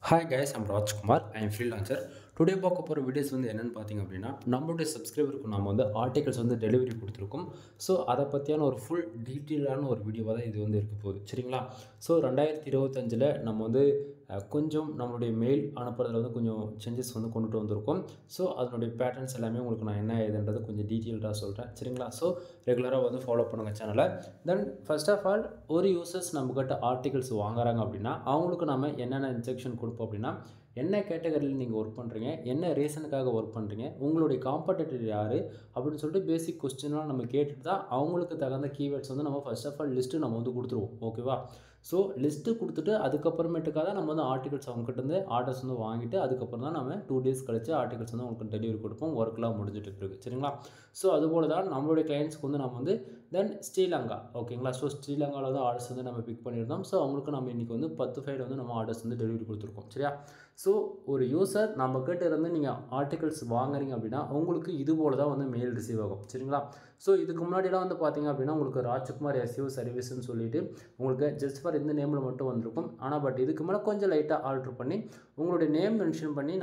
Hi guys, I'm Rajkumar. I am freelancer. Today பார்க்க போகிற videos வந்து என்னென்னு பார்த்தீங்க அப்படின்னா நம்மளுடைய சப்ஸ்கிரைபருக்கு நம்ம வந்து ஆர்டிகல்ஸ் வந்து டெலிவரி கொடுத்துருக்கோம். ஸோ அதை பற்றியான ஒரு ஃபுல் டீட்டெயிலான ஒரு வீடியோவாக தான் இது வந்து இருக்க போகுது, சரிங்களா? ஸோ 2025 நம்ம வந்து கொஞ்சம் நம்மளுடைய மெயில் அனுப்புறதுல வந்து கொஞ்சம் சேஞ்சஸ் வந்து கொண்டுட்டு வந்திருக்கோம். ஸோ அதனுடைய பேட்டர்ன்ஸ் எல்லாமே உங்களுக்கு நான் என்ன ஏதுன்றது கொஞ்சம் டீட்டெயில்டாக சொல்கிறேன், சரிங்களா? ஸோ ரெகுலராக வந்து ஃபாலோ பண்ணுங்கள் சேனலை. தென் ஃபர்ஸ்ட் ஆஃப் ஆல் ஒரு யூசர்ஸ் நம்மக்கிட்ட ஆர்டிகல்ஸ் வாங்குறாங்க அப்படின்னா அவங்களுக்கு நம்ம என்னென்ன இன்ஸ்ட்ரக்ஷன் கொடுப்போம் அப்படின்னா, என்ன கேட்டகரியில் நீங்கள் ஒர்க் பண்ணுறீங்க, என்ன ரீசனுக்காக ஒர்க் பண்ணுறீங்க, உங்களுடைய காம்படிட்டர் யார் அப்படின்னு சொல்லிட்டு பேசிக் கொஸ்டின்லாம் நம்ம கேட்டுட்டு தான் அவங்களுக்கு தகுந்த கீவேர்ட்ஸ் வந்து நம்ம ஃபர்ஸ்ட் ஆஃப் ஆல் லிஸ்ட்டு நம்ம வந்து கொடுத்துருவோம், ஓகேவா? ஸோ லிஸ்ட்டு கொடுத்துட்டு அதுக்கப்புறமேட்டுக்காக தான் நம்ம வந்து ஆர்டிகல்ஸ் அவங்ககிட்ட ஆர்டர்ஸ் வந்து வாங்கிட்டு அதுக்கப்புறம் தான் நம்ம 2 days கழிச்சு ஆர்டிகல்ஸ் வந்து அவங்களுக்கு டெலிவரி கொடுப்போம், ஒர்க்லாம் முடிஞ்சிட்டு இருக்குது, சரிங்களா? ஸோ அதுபோல் தான் நம்மளுடைய கிளைண்ட்ஸ்க்கு வந்து நம்ம வந்து தென் ஸ்ரீலங்கா, ஓகேங்களா? ஸோ ஸ்ரீலங்காவில் வந்து ஆர்டர்ஸ் வந்து நம்ம பிக் பண்ணியிருந்தோம். ஸோ அவங்களுக்கு நம்ம இன்றைக்கி வந்து 10 ஃபைல் வந்து நம்ம ஆர்டர்ஸ் வந்து டெலிவரி கொடுத்துருக்கோம், சரியா? ஸோ ஒரு யூசர் நம்மக்கிட்ட இருந்து நீங்கள் ஆர்டிகல்ஸ் வாங்குறீங்க அப்படின்னா உங்களுக்கு இது போல் தான் வந்து மெயில் ரிசீவ் ஆகும், சரிங்களா? ஸோ இதுக்கு முன்னாடிலாம் வந்து பார்த்தீங்க அப்படின்னா உங்களுக்கு ராஜ்குமார் எஸ்இஓ சர்வீஸ்ன்னு சொல்லிட்டு உங்களுக்கு ஜஸ்ட் ஃபார் இந்த நேமில் மட்டும் வந்திருக்கும். ஆனால் பட் இதுக்கு மேலே கொஞ்சம் லைட்டாக ஆல்ட்ரு பண்ணி உங்களுடைய நேம் மென்ஷன் பண்ணி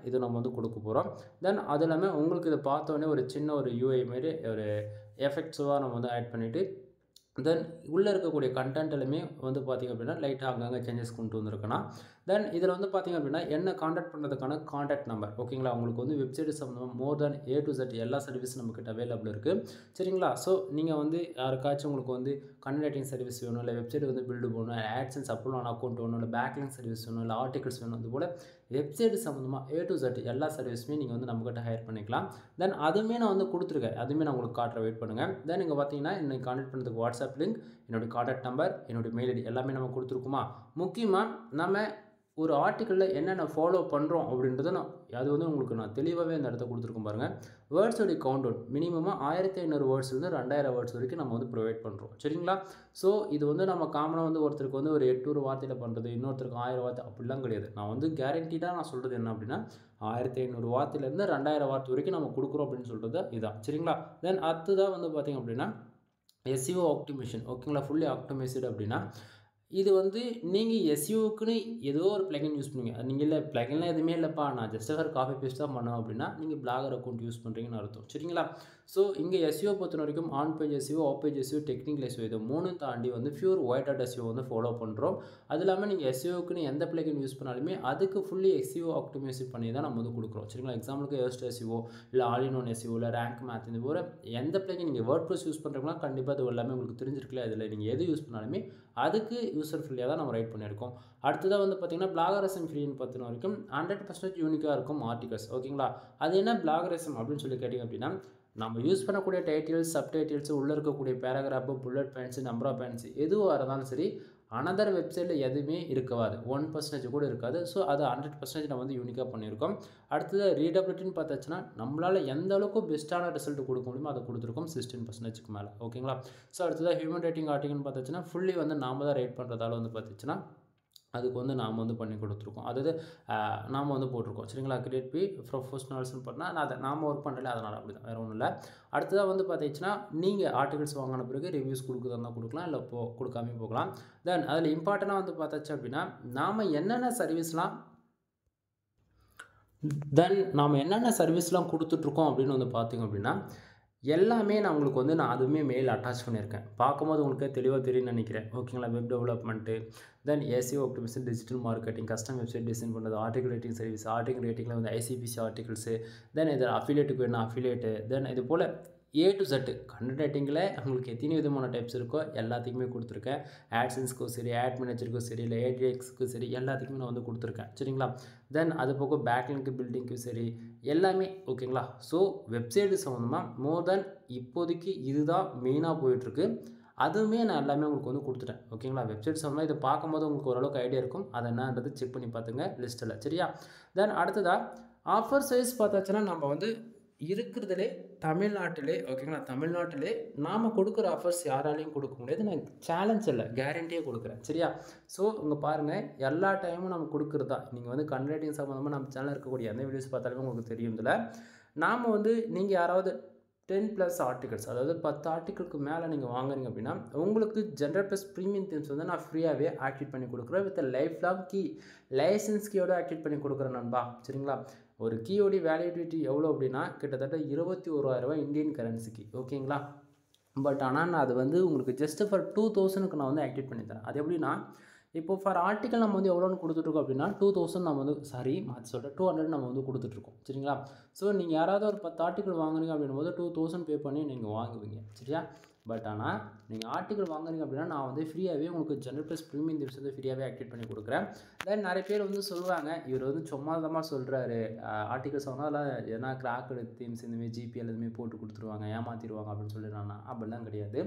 இது நம்ம வந்து கொடுக்க போகிறோம். தென் அது இல்லாமல் உங்களுக்கு இதை பார்த்தோன்னே ஒரு சின்ன ஒரு யூஐ மாரி ஒரு எஃபெக்ட்ஸாக நம்ம வந்து ஆட் பண்ணிவிட்டு தென் உள்ளே இருக்கக்கூடிய கண்டென்ட் எல்லாமே வந்து பார்த்திங்க அப்படின்னா லைட்டாக அங்கங்கே சேஞ்சஸ் கொண்டு வந்திருக்கேன்னா தென் இதில் வந்து பார்த்திங்க அப்படின்னா என்ன காண்டாக்ட் பண்ணுறதுக்கான காண்டாக்ட் நம்பர், ஓகேங்களா? உங்களுக்கு வந்து வெப்சைட் சம்மந்தமாக மோர் தேன் A to Z எல்லா சர்வீஸும் நம்மக்கிட்ட அவைலபிள் இருக்குது, சரிங்களா? ஸோ நீங்கள் வந்து யாருக்காச்சும் உங்களுக்கு வந்து கண்டென்ட் ரைட்டிங் சர்வீஸ் வேணும், இல்லை வெப்சைட் வந்து பில்டு பண்ணணும், ஆட்சன்ஸ் அப்லோட் ஆன் அக்கௌண்ட் வேணும், இல்லை பேக்லிங் சர்வீஸ் வேணும், இல்லை ஆர்டிகல்ஸ் வேணும், அதுபோல் வெப்சைட் சம்மந்தமாக A to Z எல்லா சர்வீஸுமே நீங்கள் வந்து நம்மக்கிட்ட ஹையர் பண்ணிக்கலாம். தென் அதுவுமே நான் வந்து கொடுத்துருக்கேன், அதுவுமே நான் உங்களுக்கு காட்டுற வெயிட் பண்ணுங்கள். தென் நீங்கள் பார்த்தீங்கன்னா என்னை கான்டாக்ட் பண்ணுறதுக்கு வாட்ஸ்அப் லிங்க், என்னுடைய கான்டாக்ட் நம்பர், என்னுடைய மெயில் ஐடி எல்லாமே நம்ம கொடுத்துருக்குமா. முக்கியமாக நம்ம ஒரு ஆர்டிக்கலில் என்னென்ன ஃபாலோ பண்ணுறோம் அப்படின்றத அது வந்து உங்களுக்கு நான் தெளிவாகவே அந்த இடத்த கொடுத்துருக்கோம் பாருங்கள். வேர்ட்ஸோடைய கவுண்ட் டவுன் மினிமமாக 1500 வேர்ட்ஸ்லேருந்து 2000 வேர்ட்ஸ் வரைக்கும் நம்ம வந்து ப்ரொவைட் பண்ணுறோம், சரிங்களா? ஸோ இது வந்து நம்ம காமனாக வந்து ஒருத்தருக்கு வந்து ஒரு 800 வார்த்தையில் பண்ணுறது, இன்னொருத்தருக்கு 1000 வார்த்தை அப்படிலாம் கிடையாது. நான் வந்து கேரண்டீடாக நான் சொல்கிறது என்ன அப்படின்னா 1500 வார்த்தையிலேருந்து 2000 வார்த்தை வரைக்கும் நம்ம கொடுக்குறோம் அப்படின்னு சொல்கிறது இதுதான், சரிங்களா? தென் அடுத்ததாக வந்து பார்த்திங்க அப்படின்னா எஸ்இஓ ஆப்டிமேஷன், ஓகேங்களா? ஃபுல்லி ஆப்டிமைஸ்டு அப்படின்னா இது வந்து நீங்கள் எஸ்இஓக்குன்னு ஏதோ ஒரு பிளகின் யூஸ் பண்ணுவீங்க. நீங்கள் இல்லை பிளகின்லாம் எதுவுமே இல்லைப்பா, நான் ஜஸ்ட் ஒரு காப்பி பேஸ்ட் தான் பண்ணுவேன் அப்படின்னா நீங்கள் பிளாகர் அக்கௌண்ட் யூஸ் பண்ணுறீங்கன்னு அர்த்தம், சரிங்களா? ஸோ இங்கே எஸ்இஓ பொறுத்த வரைக்கும் on page SEO, off page SEO, technical SEO இது 3 தாண்டி வந்து பியூர் ஒயிட் ஹாட் எஸ்இஓ வந்து ஃபாலோ பண்ணுறோம். அது இல்லாமல் நீங்கள் எஸ்இஓக்குன்னு எந்த பிளகின் யூஸ் பண்ணாலுமே அதுக்கு ஃபுல்லி எஸ்இஓ ஆப்டிமைஸ் பண்ணி தான் நம்ம வந்து கொடுக்குறோம், சரிங்களா? எக்ஸாம்பிளுக்கு எஸ்ட் எஸ்இஓ, இல்லை ஆல் இன் ஒன் எஸ்இஓ, இல்லை ரேங்க் மேத், இந்த போல் எந்த பிளகின் நீங்கள் வேர்ட் ப்ரெஸ் யூஸ் பண்ணுறீங்களா கண்டிப்பாக அது எல்லாமே உங்களுக்கு தெரிஞ்சிருக்கல. இதில் நீங்கள் எது யூஸ் பண்ணாலுமே அதுக்கு யூசர் ஃப்ரீயாக தான் நம்ம ரைட் பண்ணியிருக்கோம். அடுத்ததாக வந்து பார்த்திங்கன்னா பிளாகரிசம் ஃப்ரீன்னு பார்த்தின வரைக்கும் 100% யூனிக்காக இருக்கும் ஆர்டிகல்ஸ், ஓகேங்களா? அது என்ன பிளாகரிசம் அப்படின்னு சொல்லி கேட்டிங்க அப்படின்னா நம்ம யூஸ் பண்ணக்கூடிய டைட்டில்ஸ், சப்டைட்டில்ஸ், உள்ளே இருக்கக்கூடிய paragraph, bullet points, number of points எதுவாக இருந்தாலும் சரி அனதர் வெப்சைட்டில் எதுவுமே இருக்காது, 1% கூட இருக்காது. ஸோ அது 100% நம்ம வந்து யூனிக்காக பண்ணியிருக்கோம். அடுத்தது ரீடபிலிட்டின்னு பார்த்தாச்சுன்னா நம்மளால் எந்த அளவுக்கு பெஸ்ட்டான ரிசல்ட் கொடுக்க முடியுமோ அதை கொடுத்துருக்கோம் 16%க்கு மேலே, ஓகேங்களா? ஸோ அடுத்ததாக ஹியூமன் ரேட்டிங் ஆர்டிகல்னு பார்த்தாச்சுன்னா ஃபுல்லி வந்து நாம் தான் ரைட் பண்ணுறதால வந்து பார்த்துச்சுன்னா அதுக்கு வந்து நாம் வந்து பண்ணி கொடுத்துருக்கோம், அதாவது நாம் வந்து போட்டிருக்கோம், சரிங்களா? கிரியேட் பி ப்ரொஃபஷனல்ஸ்னு பண்ணால் அதை நாம் ஒர்க் பண்ணல, அதனால் அப்படி தான், வேறு ஒன்றும் இல்லை. அடுத்ததாக வந்து பார்த்திங்கன்னா நீங்கள் ஆர்டிகல்ஸ் வாங்கின பிறகு ரிவ்யூஸ் கொடுக்குறதா கொடுக்கலாம், இல்லை கொடுக்காமே போகலாம். தென் அதில் இம்பார்ட்டண்ட்டாக வந்து பார்த்தாச்சு அப்படின்னா நாம் என்னென்ன சர்வீஸ்லாம் கொடுத்துட்ருக்கோம் அப்படின்னு வந்து பார்த்திங்க அப்படின்னா எல்லாமே நான் அதுவுமே மெயில் அட்டாச் பண்ணியிருக்கேன். பார்க்கும்போது உங்களுக்கு தெளிவாக தெரியும்னு நினைக்கிறேன், ஓகேங்களா? Web development, then SEO optimisation, digital marketing, custom website design பண்ணுறது, ஆர்டிகல் ரேட்டிங் சர்வீஸ், ஆர்டிகல் ரேட்டிங்கில் வந்து ஐசிபிசி ஆர்டிகல்ஸு, தென் இது அஃபிலியேட்டுக்கு வேணும் அஃபிலியேட்டு, தென் இது போல் A to Z கண்டென்ட் ரைட்டிங்கில் உங்களுக்கு எத்தனை விதமான டைப்ஸ் இருக்கோ எல்லாத்துக்குமே கொடுத்துருக்கேன். ஆட்சன்ஸ்க்கும் சரி, ஆட் மேனேஜருக்கும் சரி, இல்லை ADXக்கும் சரி எல்லாத்துக்குமே நான் வந்து கொடுத்துருக்கேன், சரிங்களா? தென் அது போக பேக்லிங்க்கு, பில்டிங்க்கும் சரி எல்லாமே, ஓகேங்களா? ஸோ வெப்சைட்டு சம்மந்தமாக மோர் தென் இப்போதைக்கு இதுதான் மெயினாக போயிட்டுருக்கு. அதுவுமே நான் எல்லாமே உங்களுக்கு வந்து கொடுத்துட்டேன், ஓகேங்களா? வெப்சைட் சம்மந்தமாக இதை பார்க்கும்போது உங்களுக்கு ஓரளவுக்கு ஐடியா இருக்கும், அதை என்னன்றது செக் பண்ணி பார்த்துங்க லிஸ்ட்டில், சரியா? தென் அடுத்ததாக ஆஃபர் சைஸ் பார்த்தாச்சுன்னா நம்ம வந்து இருக்கிறதுலே தமிழ்நாட்டிலே, ஓகேங்களா? தமிழ்நாட்டிலே நாம் கொடுக்குற ஆஃபர்ஸ் யாராலையும் கொடுக்க முடியாது, நான் சேலஞ்ச் இல்லை கேரண்டியாக கொடுக்குறேன், சரியா? ஸோ இங்கே பாருங்கள் எல்லா டைமும் நம்ம கொடுக்குறது தான். நீங்கள் வந்து கண்டென்ட் ரைட்டிங் சம்மந்தமாக நம்ம சேனலில் இருக்கக்கூடிய எந்த வீடியோஸ் பார்த்தாலுமே உங்களுக்கு தெரியும். இதில் நாம் வந்து நீங்கள் யாராவது 10+ ஆர்டிகல்ஸ், அதாவது 10 ஆர்டிகளுக்கு மேலே நீங்கள் வாங்குறீங்க அப்படின்னா உங்களுக்கு ஜென்ரல் ப்ளஸ் ப்ரீமியம் தீம்ஸ் வந்து நான் ஃப்ரீயாகவே ஆக்டிவேட் பண்ணி கொடுக்குறேன். With lifelong key, licence கீயோட ஆக்டிவேட் பண்ணி கொடுக்குறேன் நண்பா. சரிங்களா? ஒரு கீயோட வேலிடிட்டி எவ்வளோ அப்படின்னா கிட்டத்தட்ட 21,000 இந்தியன் கரன்சிக்கு. ஓகேங்களா? பட் ஆனால் நான் அது வந்து உங்களுக்கு ஜஸ்ட் ஃபார் 2000க்கு நான் வந்து ஆக்டிவேட் பண்ணி தரேன். அது எப்படின்னா, இப்போ ஃபார் ஆர்டிக்கல் நம்ம வந்து எவ்வளோன்னு கொடுத்துட்ருக்கோம் அப்படின்னா 2000 நம்ம வந்து மாற்றி சொல்கிறேன் 200 நம்ம வந்து கொடுத்துட்ருக்கோம். சரிங்களா? ஸோ நீங்கள் யாராவது ஒரு 10 ஆர்டிக்கல் வாங்குறீங்க அப்படின்னும் போது 2000 பே பண்ணி நீங்கள் வாங்குவீங்க. சரியா? பட் ஆனால் நீங்கள் ஆர்டிக்கல் வாங்குறீங்க அப்படின்னா நான் வந்து ஃப்ரீயாகவே உங்களுக்கு ஜென்ரல் ப்ளஸ் ப்ரீமியம் தீம்ஸ் வந்து ஃப்ரீயாகவே ஆக்டிவேட் பண்ணி கொடுக்குறேன். தென் நிறைய பேர் வந்து சொல்லுவாங்க, இவர் வந்து சும்மா சொல்கிறாரு, ஆர்டிகல்ஸ் வாங்கினா அதெல்லாம் எதனா கிராக்கடு தீம்ஸ் இந்தமாரி ஜிபிஎல் இதுமாரி போட்டு கொடுத்துருவாங்க, ஏமாற்றிடுவாங்க அப்படின்னு சொல்லிடுறாங்க. அப்படிலாம் கிடையாது.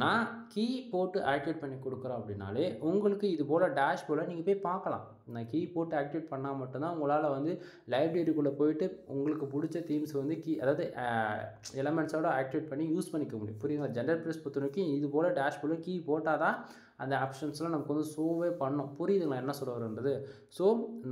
நான் கீ போட்டு ஆக்டிவேட் பண்ணி கொடுக்குறேன் அப்படின்னாலே உங்களுக்கு இது போல் டேஷ்போர்டில் நீங்கள் போய் பார்க்கலாம். நான் கீ போட்டு ஆக்டிவேட் பண்ணால் மட்டும்தான் உங்களால் வந்து லைப்ரரிக்குள்ளே போயிட்டு உங்களுக்கு பிடிச்ச தீம்ஸ் வந்து அதாவது எலமெண்ட்ஸோட ஆக்டிவேட் பண்ணி யூஸ் பண்ணிக்க முடியும். புரியுங்களா? ஜென்ரல் ப்ளஸ் பொறுத்தவரைக்கும் இது போல் டேஷ்போர்டில் கீ போட்டால் தான் அந்த ஆப்ஷன்ஸ்லாம் நமக்கு வந்து ஷோவே பண்ணணும். புரியுதுங்களா என்ன சொல்ல வரன்றது? ஸோ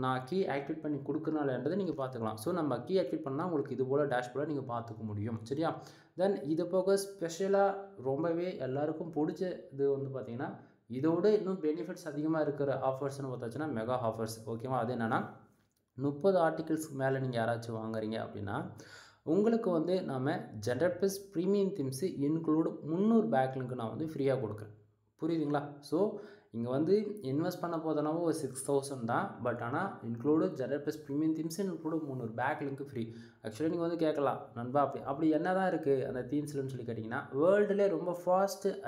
நான் கீ ஆக்டிவேட் பண்ணி கொடுக்குறனாலன்றது நீங்கள் பார்த்துக்கலாம். ஸோ நம்ம கீ ஆக்டிவேட் பண்ணால் உங்களுக்கு இது போல் டேஷ்போர்டை நீங்கள் பார்த்துக்க முடியும். சரியா? தென் இது போக ஸ்பெஷலாக ரொம்பவே எல்லாருக்கும் பிடிச்ச இது வந்து பார்த்திங்கன்னா, இதோட இன்னும் பெனிஃபிட்ஸ் அதிகமாக இருக்கிற ஆஃபர்ஸ்னு பார்த்தாச்சுன்னா மெகா ஆஃபர்ஸ். ஓகேவா? அது என்னென்னா 30 ஆர்டிகல்ஸ்க்கு மேலே நீங்கள் யாராச்சும் வாங்குறீங்க அப்படின்னா உங்களுக்கு வந்து நம்ம general plus premium themes include 300 பேக்லிங்க்கு நான் வந்து ஃப்ரீயாக கொடுக்குறேன். புரியுதுங்களா? ஸோ இங்கே வந்து இன்வெஸ்ட் பண்ண போதனாவோ ஒரு 6000 தான். பட் ஆனால் include general plus premium themes include 300 பேக்லிங்க்கு ஃப்ரீ. ஆக்சுவலி நீங்கள் வந்து கேட்கலாம், நண்பா அப்படி என்ன தான் இருக்குது அந்த தீம்ஸ்லன்னு சொல்லி கேட்டிங்கன்னா, வேர்ல்டுலே ரொம்ப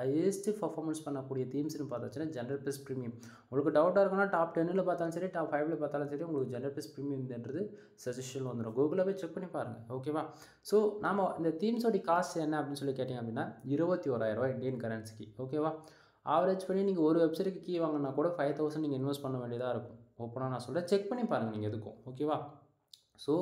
ஹையஸ்ட் பர்ஃபார்மன்ஸ் பண்ணக்கூடிய தீம்ஸ்னு பார்த்தாச்சுன்னா ஜென்ரல் ப்ளஸ் ப்ரீமியம். உங்களுக்கு டவுட்டாக இருக்குன்னா டாப் 10ல் பார்த்தாலும் சரி, டாப் 5ல் பார்த்தாலும் சரி, உங்களுக்கு ஜென்ரல் ப்ளஸ் ப்ரீமியம்ன்றது சஜஷன் வந்துடும். கூகுளில் போய் செக் பண்ணி பாருங்கள். ஓகேவா? ஸோ நம்ம இந்த தீம்ஸோடைய காஸ்ட் என்ன அப்படின்னு சொல்லி கேட்டிங்க அப்படின்னா 21,000 இந்தியன் கரன்சிக்கு. ஓகேவா? ஆவரேஜ் பண்ணி நீங்கள் ஒரு வெப்சைட்டுக்கு கீ வாங்கினா கூட 5000 நீங்கள் இன்வெஸ்ட் பண்ண வேண்டியதாக இருக்கும். ஓப்பனாக நான் சொல்கிறேன், செக் பண்ணி பாருங்கள் நீங்கள் எதுக்கும். ஓகேவா? ஸோ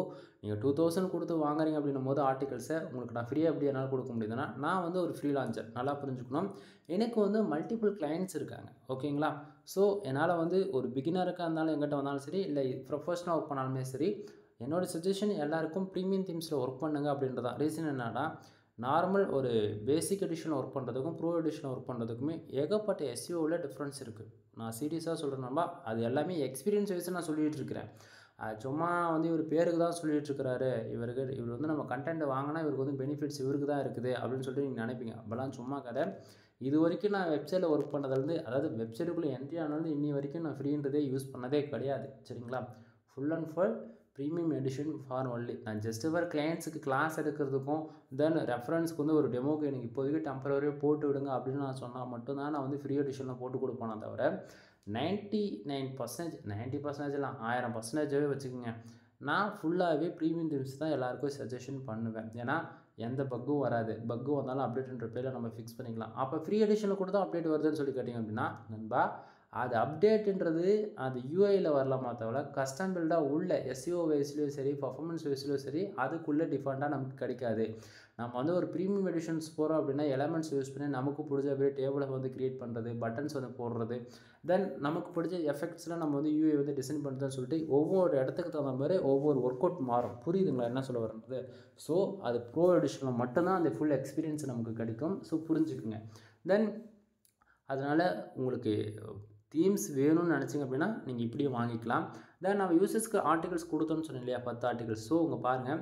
நீங்கள் 2000 கொடுத்து வாங்குறீங்க அப்படின்னும் போது ஆர்டிகல்ஸை உங்களுக்கு நான் ஃப்ரீயாக எப்படி என்னால் கொடுக்க முடியுதுன்னா, நான் வந்து ஒரு ஃப்ரீலான்சர், நல்லா புரிஞ்சுக்கணும். எனக்கு வந்து மல்டிபிள் கிளைண்ட்ஸ் இருக்காங்க. ஓகேங்களா? ஸோ என்னால் வந்து ஒரு பிகினருக்காக இருந்தாலும் எங்கிட்ட வந்தாலும் சரி, இல்லை ப்ரொஃபஷனலாக ஒர்க் பண்ணாலுமே சரி, என்னோடய சஜஷன் எல்லாருக்கும் ப்ரீமியம் தீம்ஸில் ஒர்க் பண்ணுங்க அப்படின்றதான். ரீசன் என்னன்னா, நார்மல் ஒரு பேசிக் எடிஷன் ஒர்க் பண்ணுறதுக்கும் ப்ரோ எடிஷன் ஒர்க் பண்ணுறதுக்குமே ஏகப்பட்ட எஸ்இஓவில் டிஃப்ரென்ஸ் இருக்குது. நான் சீரியஸாக சொல்கிறேன்னா, அது எல்லாமே எக்ஸ்பீரியன்ஸ் வைஸ் நான் சொல்லிகிட்டு இருக்கிறேன். சும்மா வந்து இவர் பேருக்கு தான் சொல்லிகிட்டு இருக்கிறாரு, இவர் வந்து நம்ம கண்டென்ட் வாங்கினா இவருக்கு வந்து பெனிஃபிட்ஸ் இவருக்கு தான் இருக்குது அப்படின்னு சொல்லிட்டு நீங்கள் நினைப்பீங்க. அப்போல்லாம் சும்மா கதை. இது வரைக்கும் நான் வெப்சைட்டில் ஒர்க் பண்ணதுலேருந்து, அதாவது வெப்சைட்டுக்குள்ளே என்ட்ரி ஆனது இன்னி வரைக்கும் நான் ஃப்ரீன்றதே யூஸ் பண்ணதே கிடையாது. சரிங்களா? Full and full premium edition for only. நான் ஜஸ்ட் ஃபார் கிளைண்ட்ஸுக்கு கிளாஸ் எடுக்கிறதுக்கும் தென் ரெஃபரன்ஸ்க்கு வந்து ஒரு டெமோக்கு எனக்கு இப்போதைக்கு டெம்பரரியாக போட்டு விடுங்க அப்படின்னு நான் சொன்னால் மட்டும்தான் நான் வந்து ஃப்ரீ எடிஷனில் போட்டு கொடுப்பேனே தவிர 99% 90%லாம் 1000% வச்சுக்கோங்க, நான் ஃபுல்லாகவே ப்ரீமியம் தீம்ஸ் தான் எல்லாேருக்கும் சஜஷன் பண்ணுவேன். ஏன்னா எந்த பக்கும் வராது. பக்கு வந்தாலும் அப்டேட்ன்ற பேரில் நம்ம ஃபிக்ஸ் பண்ணிக்கலாம். அப்போ ஃப்ரீ எடிஷனில் கூட தான் அப்டேட் வருதுன்னு சொல்லி கேட்டிங்க அப்படின்னா, நண்பா அது அப்டேட்டுன்றது அது யூஐயில் வரலாமா தவிர கஸ்டம் பில்டாக உள்ள எஸ்இஓ வைஸ்லேயும் சரி, பர்ஃபார்மன்ஸ் வைஸ்லேயும் சரி, அதுக்குள்ளே டிஃபால்ட்டாக நமக்கு கிடைக்காது. நம்ம வந்து ஒரு ப்ரீமியம் எடிஷன்ஸ் போகிறோம் அப்படின்னா எலமெண்ட்ஸ் யூஸ் பண்ணி நமக்கு பிடிச்ச அப்படியே டேபிளை வந்து க்ரியேட் பண்ணுறது, பட்டன்ஸ் வந்து போடுறது, தென் நமக்கு பிடிச்ச எஃபெக்ட்ஸ்லாம் நம்ம வந்து யூஐ வந்து டிசைன் பண்ணுறதுன்னு சொல்லிட்டு ஒவ்வொரு இடத்துக்கு தகுந்த மாதிரி ஒவ்வொரு ஒர்க் அவுட் மாறும். புரியுதுங்களா என்ன சொல்ல வரது? ஸோ அது ப்ரோ எடிஷனில் மட்டும்தான் அந்த ஃபுல் எக்ஸ்பீரியன்ஸ் நமக்கு கிடைக்கும். ஸோ புரிஞ்சுக்குங்க. தென் அதனால் உங்களுக்கு தீம்ஸ் வேணும்னு நினச்சிங்க அப்படின்னா நீங்கள் இப்படியே வாங்கிக்கலாம். தென் நம்ம யூசர்ஸ்க்கு ஆர்டிகல்ஸ் கொடுத்தோன்னு சொன்னேன் இல்லையா, 10 ஆர்டிகல்ஸ். ஸோ உங்கள் பாருங்கள்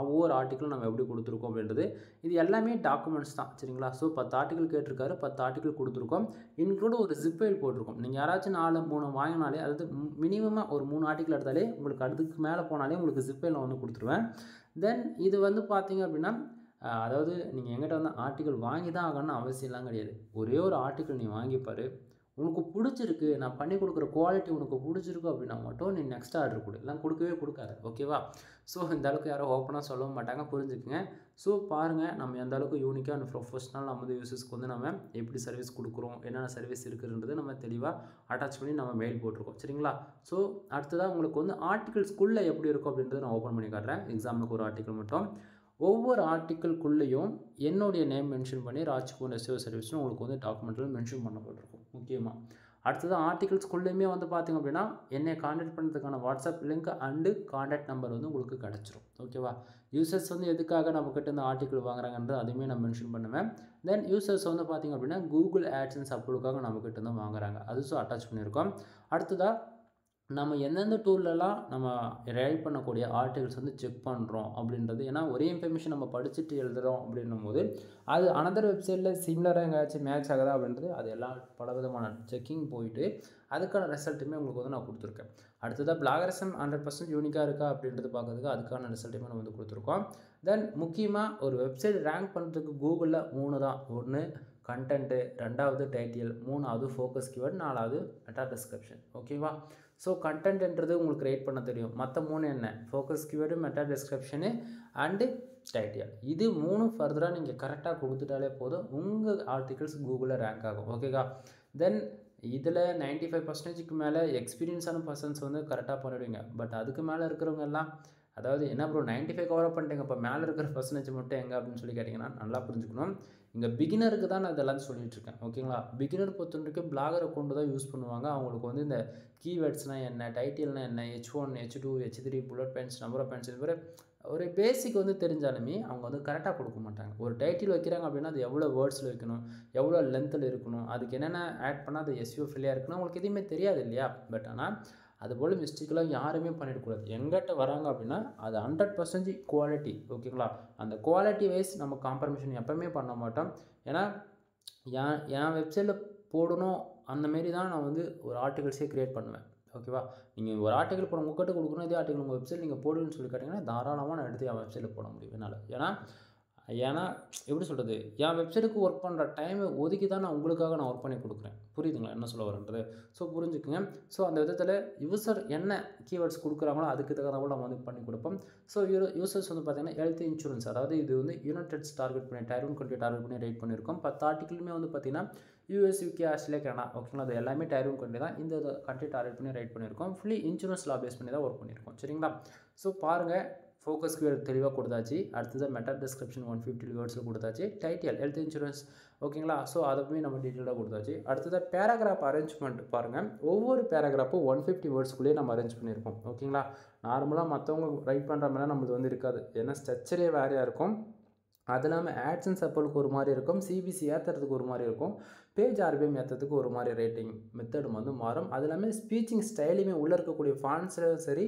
ஒவ்வொரு ஆர்டிக்கலும் நம்ம எப்படி கொடுத்துருக்கோம் அப்படின்றது. இது எல்லாமே டாக்குமெண்ட்ஸ் தான். சரிங்களா? ஸோ 10 ஆர்டிக்கல் கேட்டிருக்காரு, 10 ஆர்டிக்கல் கொடுத்துருக்கோம். இன்க்ளூட் ஒரு ஜிப் ஃபைல் போட்டிருக்கோம். நீங்கள் யாராச்சும் 3 வாங்கினாலே, அதாவது மினிமமாக ஒரு 3 ஆர்டிக்கல் எடுத்தாலே உங்களுக்கு அதுக்கு மேலே போனாலே உங்களுக்கு ஜிப் ஃபைலில் வந்து கொடுத்துருவேன். தென் இது வந்து பார்த்தீங்க அப்படின்னா, அதாவது நீங்கள் எங்கிட்ட வந்து ஆர்டிக்கல் வாங்கி தான் ஆகணும்னு அவசியம்லாம் கிடையாது. ஒரே ஒரு ஆர்டிக்கல் நீ வாங்கிப்பார், உனக்கு பிடிச்சிருக்கு, நான் பண்ணி கொடுக்குற குவாலிட்டி உனக்கு பிடிச்சிருக்கு அப்படின்னா மட்டும் நீ நெக்ஸ்ட் ஆர்டர் கொடு, எல்லாம் கொடுக்கவே கொடுக்காது. ஓகேவா? ஸோ இந்த அளவுக்கு யாரும் ஓப்பனாக சொல்ல மாட்டாங்க, புரிஞ்சுக்குங்க. ஸோ பாருங்கள் நம்ம எந்த அளவுக்கு யூனிக்காக அண்ட் ப்ரொஃபஷனல் நம்ம வந்து யூசர்ஸ்க்கு வந்து நம்ம எப்படி சர்வீஸ் கொடுக்குறோம், என்னென்ன சர்வீஸ் இருக்குதுன்றது நம்ம தெளிவாக அட்டாச் பண்ணி நம்ம மெயில் போட்டிருக்கோம். சரிங்களா? ஸோ அடுத்ததாக உங்களுக்கு வந்து ஆர்டிகல்ஸ்குள்ளே எப்படி இருக்கும் அப்படின்றத நான் ஓப்பன் பண்ணி காட்டுறேன். எக்ஸாம்பிளுக்கு ஒரு ஆர்டிக்கல் மட்டும். ஒவ்வொரு ஆர்டிக்கல்குள்ளேயும் என்னுடைய நேம் மென்ஷன் பண்ணி ராஜ்குமார் எஸ்இஓ சர்வீஸ்னு உங்களுக்கு வந்து டாக்குமெண்ட்டில் மென்ஷன் பண்ணப்பட்டிருக்கும். முக்கியமாக அடுத்தது ஆர்டிகல்ஸ்குள்ளேயுமே வந்து பார்த்திங்க அப்படின்னா என்னை காண்டாக்ட் பண்ணுறதுக்கான WhatsApp link and contact number வந்து உங்களுக்கு கிடச்சிரும். ஓகேவா? யூசர்ஸ் வந்து எதுக்காக நம்மக்கிட்ட இந்த ஆர்டிக்கல் வாங்குறாங்கன்றது அதையுமே நான் மென்ஷன் பண்ணுவேன். தென் யூசர்ஸ் வந்து பார்த்திங்க அப்படின்னா கூகுள் ஆட்சன்ஸ் அப்ரூவுக்காக நம்மக்கிட்ட தான் வாங்குறாங்க. அது அட்டாச் பண்ணியிருக்கோம். அடுத்ததாக நம்ம எந்தெந்த டூல்லலாம் நம்ம ரைட் பண்ணக்கூடிய ஆர்டிகல்ஸ் வந்து செக் பண்ணுறோம் அப்படின்றது, ஏன்னா ஒரே இன்ஃபர்மேஷன் நம்ம படிச்சுட்டு எழுதுகிறோம் அப்படின்னும் போது அது அனதர் வெப்சைட்டில் சிமிலராக எங்கேயாச்சும் மேட்ச் ஆகுதா அப்படின்றது அது எல்லாம் பல விதமான செக்கிங் போயிட்டு அதுக்கான ரிசல்ட்டுமே உங்களுக்கு வந்து நான் கொடுத்துருக்கேன். அடுத்ததாக பிளாகரிசம் 100% யூனிக்காக இருக்கா அப்படின்றது பார்க்கறதுக்கு அதுக்கான ரிசல்ட்டுமே நம்ம வந்து கொடுத்துருக்கோம். தென் முக்கியமாக ஒரு வெப்சைட் ரேங்க் பண்ணுறதுக்கு கூகுளில் 3 தான். 1 கண்டென்ட்டு, 2வது டைட்டில், 3வது ஃபோக்கஸ் கீவேர்ட், 4வது மெட்டா டிஸ்கிரிப்ஷன். ஓகேவா? ஸோ கண்டென்ட்ன்றது உங்களுக்கு ரேட் பண்ண தெரியும். மற்ற 3 என்ன? Focus keyword, meta description and title. இது 3 ஃபர்தராக நீங்கள் கரெக்டாக கொடுத்துட்டாலே போதும், உங்கள் ஆர்டிகல்ஸ் கூகுளில் ரேங்க் ஆகும். ஓகேவா? தென் இதில் 95%க்கு மேலே எக்ஸ்பீரியன்ஸான பர்சன்ஸ் வந்து கரெக்டாக பண்ணிவிடுவீங்க. பட் அதுக்கு மேலே இருக்கிறவங்க எல்லாம், அதாவது என்ன ப்ரோ 95 கவர் அப் பண்ணிட்டேங்க, இப்போ மேலே இருக்கிற பர்சன்டேஜ் மட்டும் எங்கே அப்படின்னு சொல்லி கேட்டிங்கன்னா நல்லா புரிஞ்சுக்கணும். இங்கே பிகினருக்கு தான் நான் இதெல்லாம் சொல்லிகிட்ருக்கேன். ஓகேங்களா? பிகினர் பொறுத்த வரைக்கும் பிளாகர் அக்கௌண்ட் தான் யூஸ் பண்ணுவாங்க. அவங்களுக்கு வந்து இந்த கீவேர்ட்ஸ்னால் என்ன, டைட்டில்னால் என்ன, H1 H2 H3 bullet points, number of points, இது மாதிரி ஒரு பேசிக் வந்து தெரிஞ்சாலுமே அவங்க வந்து கரெக்டாக கொடுக்க மாட்டாங்க. ஒரு டைட்டில் வைக்கிறாங்க அப்படின்னா அது எவ்வளோ வேர்ட்ஸில் வைக்கணும், எவ்வளோ லென்த்தில் இருக்கணும், அதுக்கு என்னென்ன ஆட் பண்ணால் அது எஸ்யூ ஃபில்லியாக இருக்கணும், அவங்களுக்கு எதுவுமே தெரியாது இல்லையா? பட் ஆனால் அதுபோல் மிஸ்டேக்கெலாம் யாருமே பண்ணிடக்கூடாது. எங்கிட்ட வராங்க அப்படின்னா அது 100% குவாலிட்டி. ஓகேங்களா? அந்த குவாலிட்டி வைஸ் நம்ம காம்ப்ரமைஷன் எப்போவுமே பண்ண மாட்டோம். ஏன்னா என் வெப்சைட்டில் போடணும் அந்தமாரி தான் நான் வந்து ஒரு ஆர்டிகல்ஸே க்ரியேட் பண்ணுவேன். ஓகேவா? நீங்கள் ஒரு ஆர்டிகல் இப்போ உங்கள்கிட்ட கொடுக்கணும், இதே ஆர்டிகல் உங்கள் வெப்சைட் நீங்கள் போடுன்னு சொல்லி கேட்டிங்கன்னா தாராளமாக நான் எடுத்து என் வெப்சைட்டில் போட முடியும் என்னால். ஏன்னா எப்படி சொல்கிறது, என் வெப்சைட்டுக்கு ஒர்க் பண்ணுற டைமை ஒதுக்கி தான் நான் உங்களுக்காக நான் ஒர்க் பண்ணி கொடுக்குறேன். புரியுதுங்களா என்ன சொல்ல வரேன்றது? ஸோ புரிஞ்சுக்குங்க. ஸோ அந்த விதத்தில் யூசர் என்ன கீவேர்ட்ஸ் கொடுக்குறாங்களோ அதுக்கு தகுந்த நம்ம வந்து பண்ணி கொடுப்போம். ஸோ யூசர்ஸ் வந்து பார்த்திங்கன்னா ஹெல்த் இன்சூரன்ஸ், அதாவது இது வந்து யுனைடெட்ஸ் டார்கெட் பண்ணி Tier 1 கண்ட்ரி டார்கெட் பண்ணி ரைட் பண்ணியிருக்கோம். 10 ஆர்டிக்கிளுமே வந்து பார்த்திங்கன்னா US UK ஆஸ்திரேலியா கனடா, ஓகேங்களா? அது எல்லாமே Tier 1 கண்ட்ரி தான். இந்த கண்ட்ரி டார்கெட் பண்ணி ரைட் பண்ணியிருக்கோம். ஃபுல்லி இன்சூரன்ஸ் லா பேஸ் பண்ணி தான் ஒர்க் பண்ணியிருக்கோம். சரிங்களா? ஸோ பாருங்கள், ஃபோக்கஸ் கீவேர்ட் தெளிவாக கொடுத்தாச்சு. அடுத்தது மெட்டா டிஸ்கிரிப்ஷன் 150 வேர்ட்ஸில் கொடுத்தாச்சு. டைட்டில் ஹெல்த் இன்சூரன்ஸ், ஓகேங்களா? ஸோ அதை போய் நம்ம டீட்டெயிலாக கொடுத்தாச்சு. அடுத்தது பேராகிராஃப் அரேஞ்ச்மெண்ட் பாருங்கள். ஒவ்வொரு பேராகிராஃபும் 150 வேர்ட்ஸ்குள்ளேயே நம்ம அரேஞ்ச் பண்ணியிருக்கோம். ஓகேங்களா? நார்மலாக மற்றவங்க ரைட் பண்ணுற மாதிரிலாம் நம்மளுக்கு வந்து இருக்காது. ஏன்னா ஸ்ட்ரக்சரே வேறையாக இருக்கும். அது இல்லாமல் ஆட்சன்ஸ் அப்பலுக்கு ஒரு மாதிரி இருக்கும், சிபிசி ஏற்றுறதுக்கு ஒரு மாதிரி இருக்கும், பேஜ் ஆர்பிஎம் ஏற்றுறதுக்கு ஒரு மாதிரி ரேட்டிங் மெத்தடும் வந்து மாறும். அது இல்லாமல் ஸ்பீச்சிங் ஸ்டைலுமே உள்ளே இருக்கக்கூடிய ஃபாண்ட்ஸில் சரி,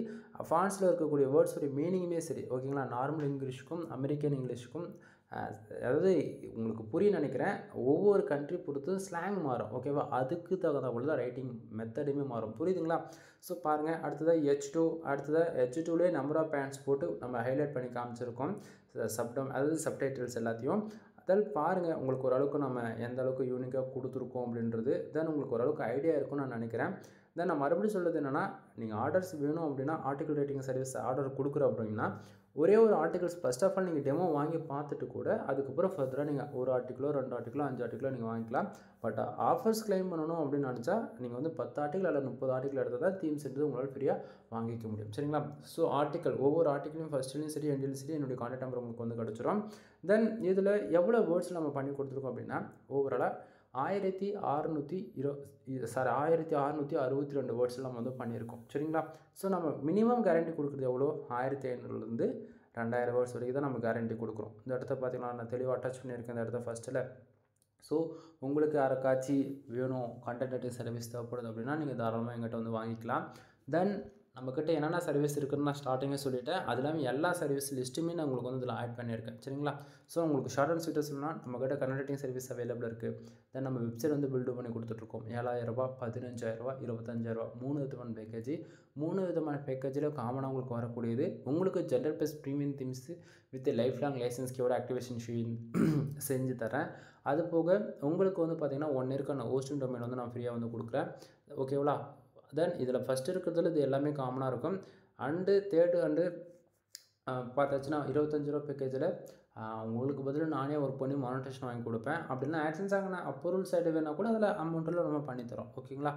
ஃபாண்ட்ஸில் இருக்கக்கூடிய வேர்ட்ஸோடைய மீனிங்குமே சரி. ஓகேங்களா? நார்மல் இங்கிலீஷுக்கும் அமெரிக்கன் இங்கிலீஷுக்கும், அதாவது உங்களுக்கு புரிய நினைக்கிறேன், ஒவ்வொரு கண்ட்ரி பொறுத்து ஸ்லாங் மாறும். ஓகேவா? அதுக்கு தகுந்த தான் ரைட்டிங் மெத்தடுமே மாறும். புரியுதுங்களா? ஸோ பாருங்கள், அடுத்ததாக H2, அடுத்ததாக H2லேயே நம்பர் ஆஃப் பாயிண்ட்ஸ் போட்டு நம்ம ஹைலைட் பண்ணி காமிச்சிருக்கோம். அதாவது சப்டைட்டில்ஸ் எல்லாத்தையும். அதில் பாருங்கள், உங்களுக்கு ஓரளவுக்கு நம்ம எந்த அளவுக்கு யூனிக்காக கொடுத்துருக்கோம் அப்படின்றது. தென் உங்களுக்கு ஓரளவுக்கு ஐடியா இருக்கும்னு நான் நினைக்கிறேன். தென் நான் மறுபடியும் சொல்கிறது என்னென்னா, நீங்கள் ஆர்டர்ஸ் வேணும் அப்படின்னா ஆர்டிக்கல் ரைட்டிங் சர்வீஸ் ஆர்டர் கொடுக்குறோம் அப்படின்னா ஒரே ஒரு ஆர்டிகல்ஸ் ஃபர்ஸ்ட் ஆஃப் ஆல் நீங்கள் டெமோ வாங்கி பார்த்துட்டு கூட அதுக்கப்புறம் ஃபர்தராக நீங்கள் ஒரு ஆர்டிக்கலோ 2 ஆர்டிக்கலோ 5 ஆர்டிக்கலோ நீங்கள் வாங்கிக்கலாம். பட் ஆஃபர்ஸ் கிளைம் பண்ணணும் அப்படின்னு நினச்சா நீங்கள் வந்து 10 ஆர்டிக்கல் அல்ல 30 ஆர்டிக்கல் எடுத்தால் தான் தீம்ஸ்ன்றது உங்களால் ஃப்ரீயாக வாங்கிக்க முடியும். சரிங்களா? ஸோ ஆர்டிக்கல் ஒவ்வொரு ஆர்டிக்கலையும் ஃபஸ்ட்லேயும் சரி எண்ட்லேயும் சரி என்னுடைய கான்டாக்ட் நம்பர் உங்களுக்கு வந்து கிடச்சிரும். தென் இதில் எவ்வளோ வேர்ட்ஸ் நம்ம பண்ணி கொடுத்துருக்கோம் அப்படின்னா ஓவராலாக 1662 வேர்ட்ஸ் நம்ம வந்து பண்ணியிருக்கோம். சரிங்களா? ஸோ நம்ம மினிமம் கேரண்டி கொடுக்குறது எவ்வளோ? 1500லேருந்து 2000 வேர்ட்ஸ் வரைக்கும் தான் நம்ம கேரண்டி கொடுக்குறோம். இந்த இடத்த பார்த்தீங்கன்னா நான் தெளிவாக அட்டாச் பண்ணியிருக்கேன் இந்த இடத்த ஃபஸ்ட்டில். ஸோ உங்களுக்கு யாருக்காச்சும் வேணும், கண்டென்ட் ரைட்டிங் சர்வீஸ் தேவைப்படுது அப்படின்னா நீங்கள் தாராளமாக எங்கிட்ட வந்து வாங்கிக்கலாம். தென் நம்மக்கிட்ட என்னென்ன சர்வீஸ் இருக்குதுன்னு நான் ஸ்டார்டிங்கே சொல்லிவிட்டேன். அது இல்லாமல் எல்லா சர்வீஸ் லிஸ்ட்டுமே நான் உங்களுக்கு வந்து இதில் ஆட் பண்ணியிருக்கேன். சரிங்களா? ஸோ உங்களுக்கு ஷார்ட் அண்ட் ஸ்வீட்டாக சொல்லணும்னா நம்மக்கிட்ட கண்டென்ட் ரைட்டிங் சர்வீஸ் அவைலபிள் இருக்குது. தென் நம்ம வெப்சைட் வந்து பில்டு பண்ணி கொடுத்துட்ருக்கோம். 7000 ரூபா, 15000 ரூபா, 25000 3 விதமான பேக்கேஜ். 3 விதமான பேக்கேஜில் காமனாக உங்களுக்கு வரக்கூடியது உங்களுக்கு general plus premium themes with lifelong licence கீவோட ஆக்டிவேஷன் செஞ்சு தரேன். அது போக உங்களுக்கு வந்து பார்த்திங்கன்னா 1 இயர்க்கான ஹோஸ்டிங் டொமைன் வந்து நான் ஃப்ரீயாக வந்து கொடுக்குறேன். ஓகேங்களா? தென் இதில் ஃபஸ்ட்டு இருக்கிறதுல இது எல்லாமே காமனாக இருக்கும். அண்டு தேர்டு அண்டு பார்த்தாச்சுன்னா 25 ரூபா பேக்கேஜில் உங்களுக்கு பதில் நானே ஒர்க் பண்ணி மானிட்டேஷன் வாங்கி கொடுப்பேன். அப்படின்னா ஆக்ஷன்ஸ் ஆகின அப்போரல் சைடு வேணால் கூட அதில் அமௌண்ட்டில் நம்ம பண்ணித்தரோம். ஓகேங்களா?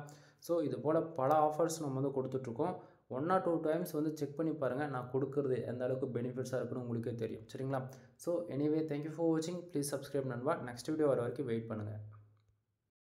ஸோ இது போல் பல ஆஃபர்ஸ் நம்ம வந்து கொடுத்துட்ருக்கோம். 1 or 2 டைம்ஸ் வந்து செக் பண்ணி பாருங்கள், நான் கொடுக்குறது எந்த அளவுக்கு பெனிஃபிட்ஸாக இருக்குன்னு உங்களுக்கே தெரியும். சரிங்களா? ஸோ எனிவே தேங்க்யூ ஃபார் வாட்சிங். ப்ளீஸ் சப்ஸ்கிரைப் நண்பா. நெக்ஸ்ட் வீடியோ வர வரைக்கும் வெயிட் பண்ணுங்கள்.